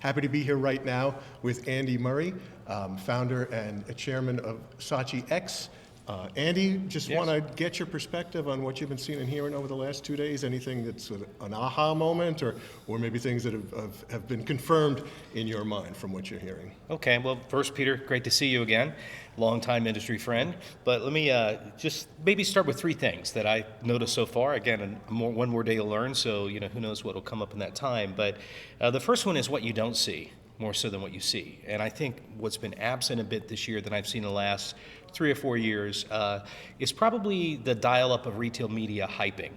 Happy to be here right now with Andy Murray, founder and chairman of Saatchi X. Andy, just Yes. want to get your perspective on what you've been seeing and hearing over the last 2 days. Anything that's an aha moment, or maybe things that have been confirmed in your mind from what you're hearing? Okay, well, first, Peter, great to see you again, longtime industry friend. But let me just maybe start with three things that I noticed so far. Again, one more day to learn, so who knows what will come up in that time. But the first one is what you don't see, more so than what you see. And I think what's been absent a bit this year than I've seen in the last 3 or 4 years is probably the dial-up of retail media hyping.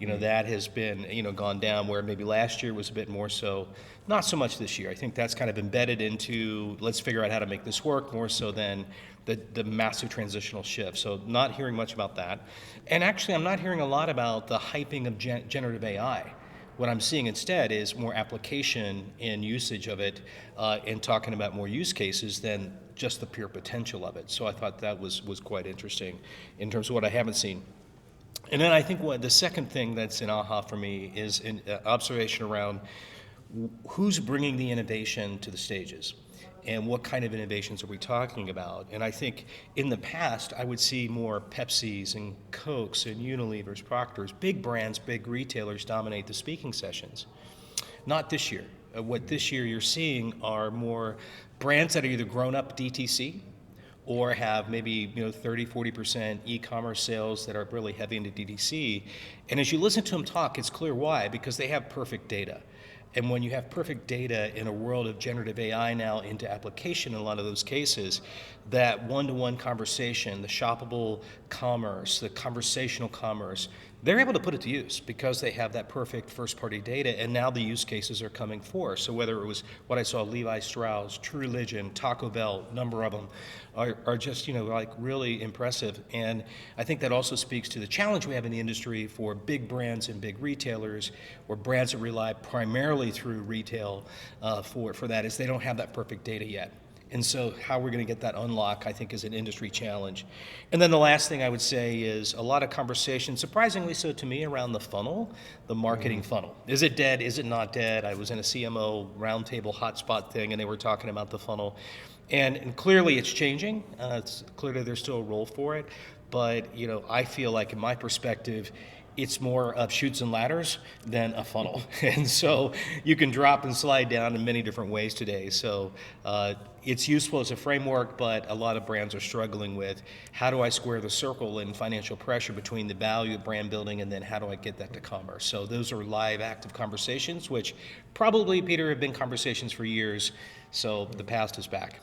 That has been, gone down where maybe last year was a bit more so, not so much this year. I think that's kind of embedded into, let's figure out how to make this work more so than the massive transitional shift. So not hearing much about that. And actually, I'm not hearing a lot about the hyping of generative AI. What I'm seeing instead is more application and usage of it and talking about more use cases than just the pure potential of it. So I thought that was quite interesting in terms of what I haven't seen. And then I think the second thing that's an aha for me is an observation around who's bringing the innovation to the stages and what kind of innovations are we talking about. And I think in the past, I would see more Pepsis and Cokes and Unilevers, Proctors, big brands, big retailers dominate the speaking sessions. Not this year. What this year you're seeing are more brands that are either grown up DTC or have maybe 30-40% e-commerce sales that are really heavy into DTC. And as you listen to them talk, it's clear why, because they have perfect data. And when you have perfect data in a world of generative AI now into application in a lot of those cases, that one-to-one conversation, the shoppable commerce, the conversational commerce, they're able to put it to use because they have that perfect first-party data, and now the use cases are coming forth. So whether it was what I saw, Levi Strauss, True Religion, Taco Bell, number of them, are just like really impressive. And I think that also speaks to the challenge we have in the industry for big brands and big retailers, or brands that rely primarily through retail for that, is they don't have that perfect data yet. And so how we're going to get that unlock, I think, is an industry challenge. And then the last thing I would say is a lot of conversation, surprisingly so to me, around the funnel, the marketing funnel. Is it dead? Is it not dead? I was in a CMO roundtable hotspot thing, and they were talking about the funnel. And clearly it's changing. Clearly there's still a role for it. But I feel like, in my perspective, it's more of chutes and ladders than a funnel. And so you can drop and slide down in many different ways today. So it's useful as a framework, but a lot of brands are struggling with, how do I square the circle in financial pressure between the value of brand building and then how do I get that to commerce? So those are live, active conversations, which probably, Peter, have been conversations for years. So the past is back.